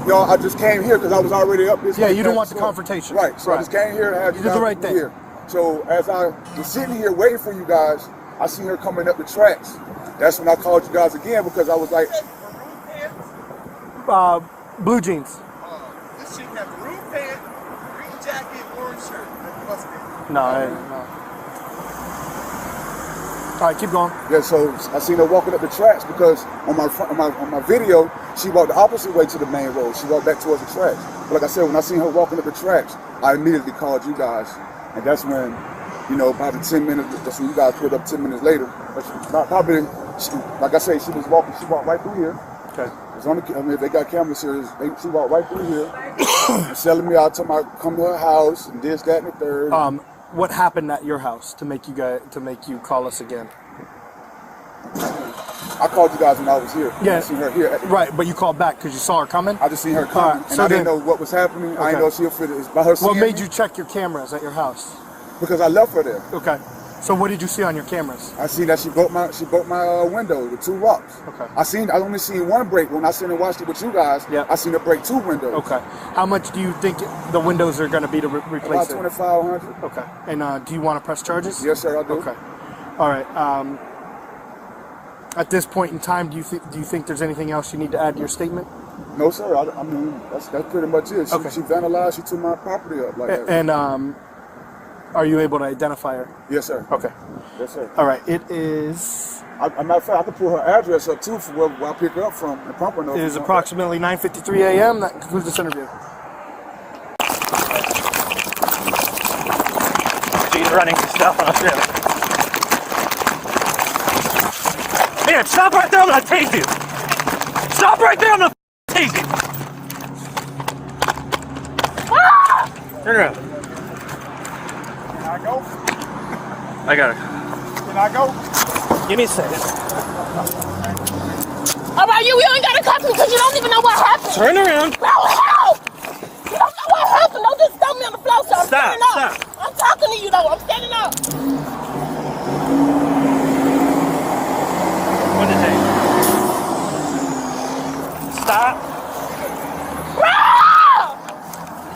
Speaker 2: You know, I just came here because I was already up this way.
Speaker 5: Yeah, you didn't want the confrontation.
Speaker 2: Right. So I just came here and had you
Speaker 5: did the right thing.
Speaker 2: Here. So as I was sitting here waiting for you guys, I seen her coming up the tracks. That's when I called you guys again because I was like,
Speaker 5: blue jeans.
Speaker 3: This chick had maroon pants, green jacket, orange shirt. That must be.
Speaker 5: No. All right, keep going.
Speaker 2: Yeah, so I seen her walking up the tracks because on my video, she walked the opposite way to the main road. She walked back towards the tracks. But like I said, when I seen her walking up the tracks, I immediately called you guys And that's when, you know, probably 10 minutes, that's when you guys pulled up 10 minutes later. But probably, like I say, she walked right through here.
Speaker 5: Okay.
Speaker 2: It's on the, I mean, if they got cameras here, she walked right through here and selling me out to come to her house and this, that, and the third.
Speaker 5: What happened at your house to make you call us again?
Speaker 2: I called you guys when I was here.
Speaker 5: Yeah.
Speaker 2: I seen her here.
Speaker 5: Right, but you called back because you saw her coming?
Speaker 2: I just seen her coming, and I didn't know what was happening. Okay. I didn't know she was fit. It's by her.
Speaker 5: What made you check your cameras at your house?
Speaker 2: Because I left her there.
Speaker 5: Okay. So what did you see on your cameras?
Speaker 2: I seen that she broke my window with 2 rocks.
Speaker 5: Okay.
Speaker 2: I only seen one break when I seen her watched it with you guys.
Speaker 5: Yeah.
Speaker 2: I seen her break 2 windows.
Speaker 5: Okay. How much do you think the windows are going to be to replace it?
Speaker 2: About $2,500.
Speaker 5: Okay. And do you want to press charges?
Speaker 2: Yes, sir. I do.
Speaker 5: Okay. All right. At this point in time, do you think there's anything else you need to add to your statement?
Speaker 2: No, sir. I mean, that's pretty much it. She vandalized. She took my property up like that.
Speaker 5: And are you able to identify her?
Speaker 2: Yes, sir.
Speaker 5: Okay.
Speaker 2: Yes, sir.
Speaker 5: All right. It is.
Speaker 2: As a matter of fact, I can pull her address up too for where I pick her up from in Pompano.
Speaker 5: It is approximately 9:53 a.m. That concludes this interview.
Speaker 10: She's running some stuff on us. Man, stop right there, I'm gonna take you! Stop right there, I'm gonna take you! Ah! Turn around.
Speaker 2: Can I go?
Speaker 10: I got it.
Speaker 2: Can I go?
Speaker 10: Give me a second.
Speaker 11: Alright, you ain't gotta cuff me because you don't even know what happened.
Speaker 10: Turn around.
Speaker 11: No, help! You don't know what happened. Don't just throw me on the floor, so I'm standing up.
Speaker 10: Stop.
Speaker 11: I'm talking to you though, I'm standing up.
Speaker 10: What did it take? Stop.
Speaker 11: Bro!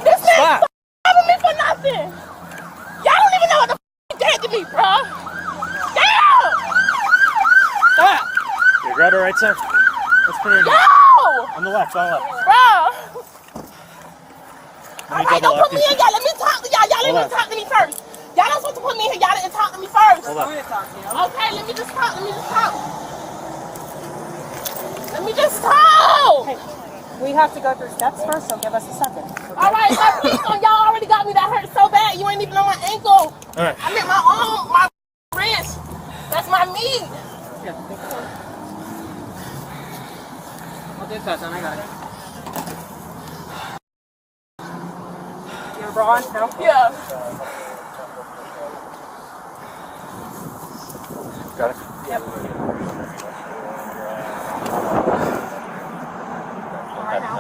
Speaker 11: This man's stopping me for nothing. Y'all don't even know what the f*** did to me, bro. Damn!
Speaker 10: Stop! You grab her right side. Let's put her in.
Speaker 11: Yo!
Speaker 10: On the left, on the left.
Speaker 11: Bro! Alright, don't put me in, y'all. Let me talk to y'all. Y'all didn't talk to me first. Y'all don't supposed to put me in here. Y'all didn't talk to me first.
Speaker 10: Hold on.
Speaker 11: Okay, let me just talk. Let me just talk.
Speaker 13: Hey, we have to go through steps first, so give us a second. Okay?
Speaker 11: Alright, so please don't. Y'all already got me that hurt so bad. You ain't even on my ankle.
Speaker 10: Alright.
Speaker 11: I meant my arm, my wrist. That's my knee.
Speaker 13: I'll do that, then I got it. Your bra on? No?
Speaker 11: Yeah.
Speaker 10: Got it?
Speaker 13: Yep. Right now.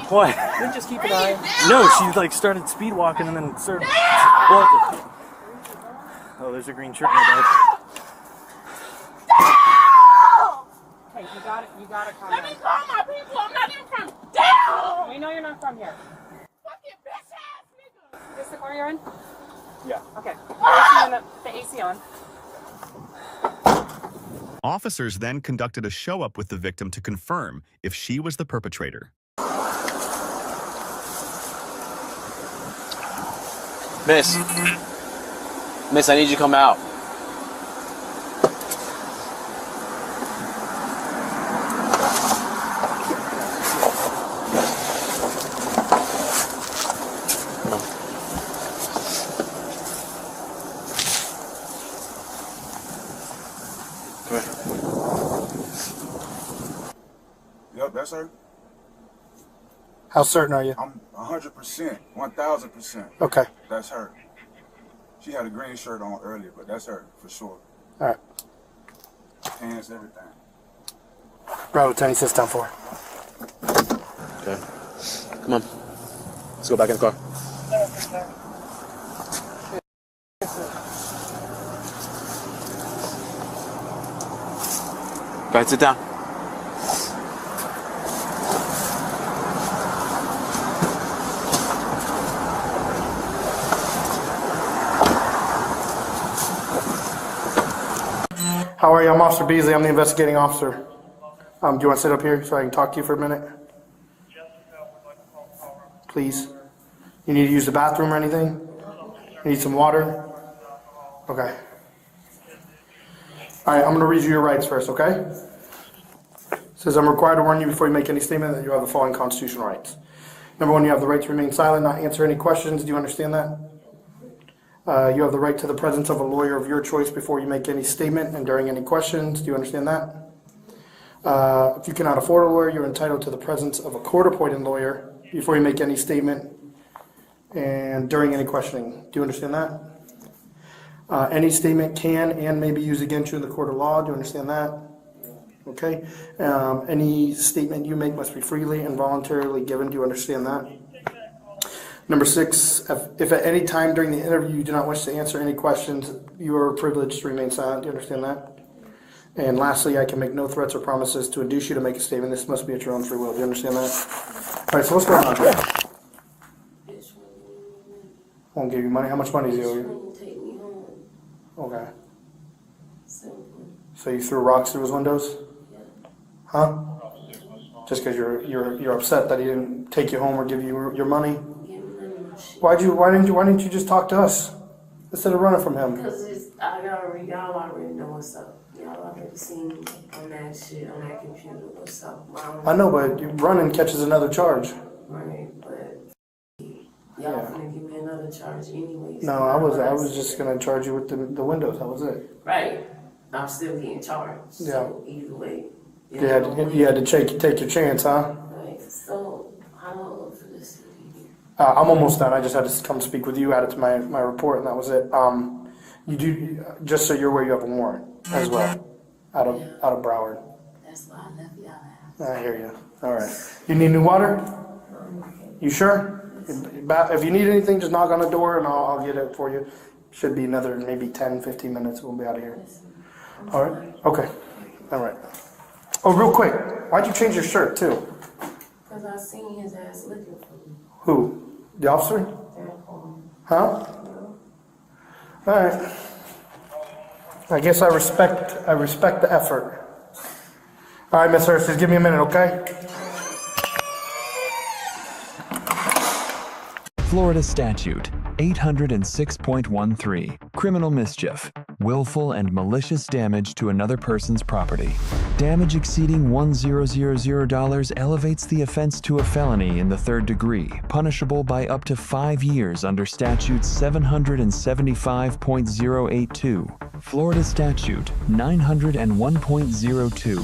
Speaker 10: What?
Speaker 13: We just keep an eye.
Speaker 10: No, she like started speed walking and then started walking. Oh, there's a green shirt in the back.
Speaker 13: Hey, you got it. You got it.
Speaker 11: Let me call my people. I'm not even from down.
Speaker 13: We know you're not from here.
Speaker 11: Fucking bitch ass nigga.
Speaker 13: Is this the car you're in?
Speaker 10: Yeah.
Speaker 13: Okay. The AC on.
Speaker 14: Officers then conducted a show-up with the victim to confirm if she was the perpetrator.
Speaker 15: Miss, I need you to come out.
Speaker 2: Yep, that's her.
Speaker 5: How certain are you?
Speaker 2: I'm 100%, 1,000%.
Speaker 5: Okay.
Speaker 2: That's her. She had a green shirt on earlier, but that's her for sure.
Speaker 5: All right.
Speaker 2: Pants, everything.
Speaker 5: Bravo 10, he sits down for.
Speaker 15: Okay. Come on. Let's go back in the car. Go ahead, sit down.
Speaker 5: How are you? I'm Officer Beasley. I'm the investigating officer. Do you want to sit up here so I can talk to you for a minute? Please. You need to use the bathroom or anything? You need some water? Okay.
Speaker 16: All right, I'm going to read you your rights first, okay? It says, I'm required to warn you before you make any statement that you have the following constitutional rights. Number one, you have the right to remain silent, not answer any questions. Do you understand that? You have the right to the presence of a lawyer of your choice before you make any statement and during any questions. Do you understand that? If you cannot afford a lawyer, you're entitled to the presence of a court-appointed lawyer before you make any statement and during any questioning. Do you understand that? Any statement can and may be used against you in the court of law. Do you understand that? Okay. Any statement you make must be freely and voluntarily given. Do you understand that? Number 6, if at any time during the interview you do not wish to answer any questions, you are privileged to remain silent. Do you understand that? And lastly, I can make no threats or promises to induce you to make a statement. This must be at your own free will. Do you understand that? All right, so what's going on here? Won't give you money. How much money do you owe you? Okay. So you threw rocks through his windows? Huh? Just because you're upset that he didn't take you home or give you your money? Why didn't you just talk to us instead of running from him?
Speaker 17: Because y'all already know what's up. Y'all already seen me on that shit, on that computer, what's up.
Speaker 16: I know, but running catches another charge.
Speaker 17: Right, but y'all finna give me another charge anyways.
Speaker 16: No, I was just gonna charge you with the windows. That was it.
Speaker 17: Right, I'm still getting charged. Yeah. So either way.
Speaker 16: You had to take your chance, huh?
Speaker 17: Right. So how long for this?
Speaker 16: I'm almost done. I just had to come speak with you, add it to my report, and that was it. You do, just so you're aware, you have a warrant as well, out of Broward.
Speaker 17: That's why I left y'all out.
Speaker 16: I hear you. All right. You need new water? You sure? If you need anything, just knock on the door and I'll get it for you. Should be another maybe 10, 15 minutes. We'll be out of here. All right? Okay. All right. Oh, real quick. Why'd you change your shirt, too?
Speaker 17: Because I seen his ass looking for me.
Speaker 16: Who? The officer? Huh? All right. I guess I respect the effort. All right, Miss Hurst, just give me a minute, okay?
Speaker 12: Florida Statute 806.13, criminal mischief, willful and malicious damage to another person's property. Damage exceeding $1,000 elevates the offense to a felony in the third degree, punishable by up to 5 years under Statute 775.082. Florida Statute 901.02,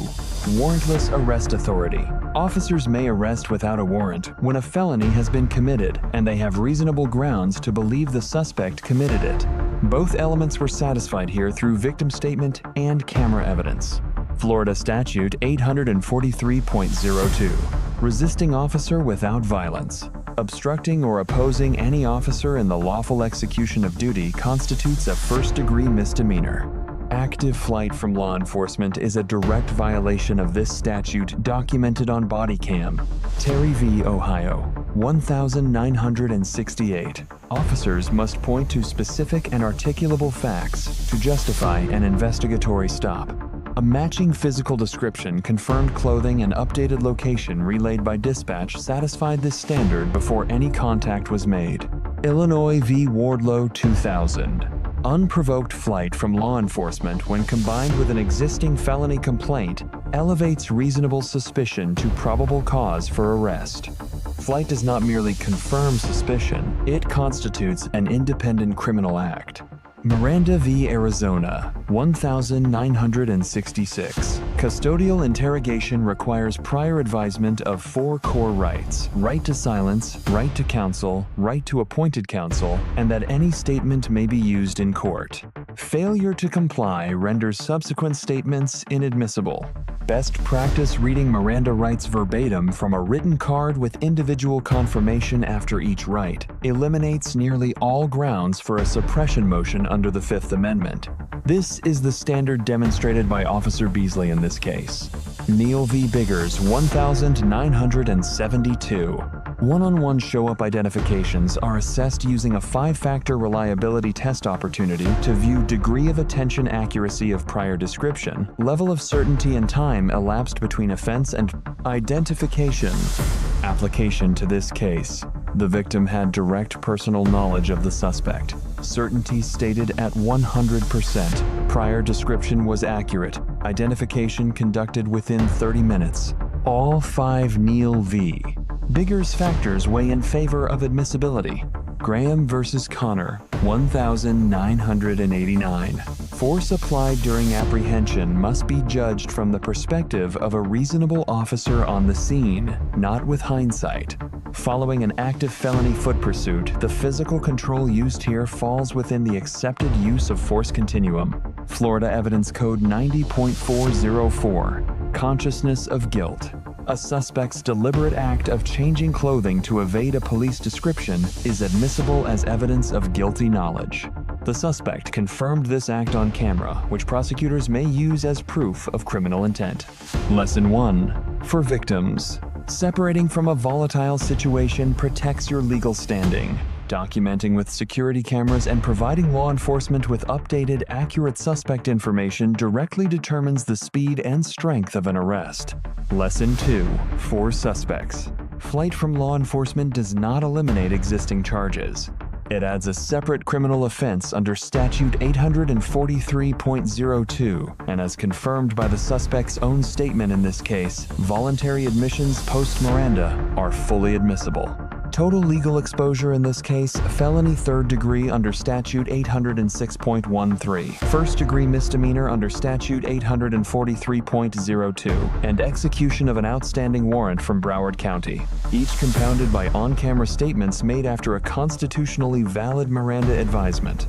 Speaker 12: warrantless arrest authority. Officers may arrest without a warrant when a felony has been committed and they have reasonable grounds to believe the suspect committed it. Both elements were satisfied here through victim statement and camera evidence. Florida Statute 843.02, resisting officer without violence. Obstructing or opposing any officer in the lawful execution of duty constitutes a first-degree misdemeanor. Active flight from law enforcement is a direct violation of this statute documented on bodycam. Terry v. Ohio, 1968. Officers must point to specific and articulable facts to justify an investigatory stop. A matching physical description, confirmed clothing, and updated location relayed by dispatch satisfied this standard before any contact was made. Illinois v. Wardlow 2000. Unprovoked flight from law enforcement when combined with an existing felony complaint elevates reasonable suspicion to probable cause for arrest. Flight does not merely confirm suspicion, it constitutes an independent criminal act. Miranda v. Arizona, 1966. Custodial interrogation requires prior advisement of 4 core rights: right to silence, right to counsel, right to appointed counsel, and that any statement may be used in court. Failure to comply renders subsequent statements inadmissible. Best practice reading Miranda rights verbatim from a written card with individual confirmation after each right eliminates nearly all grounds for a suppression motion under the Fifth Amendment. This is the standard demonstrated by Officer Beasley in this case. Neal v. Biggers, 1972. One-on-one show-up identifications are assessed using a 5-factor reliability test opportunity to view degree of attention accuracy of prior description, level of certainty and time elapsed between offense and identification. Application to this case. The victim had direct personal knowledge of the suspect. Certainty stated at 100%. Prior description was accurate. Identification conducted within 30 minutes. All 5 Neal v. Bigger's factors weigh in favor of admissibility. Graham versus Connor, 1989. Force applied during apprehension must be judged from the perspective of a reasonable officer on the scene, not with hindsight. Following an active felony foot pursuit, the physical control used here falls within the accepted use of force continuum. Florida Evidence Code 90.404, consciousness of guilt. A suspect's deliberate act of changing clothing to evade a police description is admissible as evidence of guilty knowledge. The suspect confirmed this act on camera, which prosecutors may use as proof of criminal intent. Lesson 1. For victims. Separating from a volatile situation protects your legal standing. Documenting with security cameras and providing law enforcement with updated, accurate suspect information directly determines the speed and strength of an arrest. Lesson 2. For suspects. Flight from law enforcement does not eliminate existing charges. It adds a separate criminal offense under Statute 843.02, and as confirmed by the suspect's own statement in this case, voluntary admissions post-Miranda are fully admissible. Total legal exposure in this case, felony 3rd degree under Statute 806.13, 1st degree misdemeanor under Statute 843.02, and execution of an outstanding warrant from Broward County, each compounded by on-camera statements made after a constitutionally valid Miranda advisement.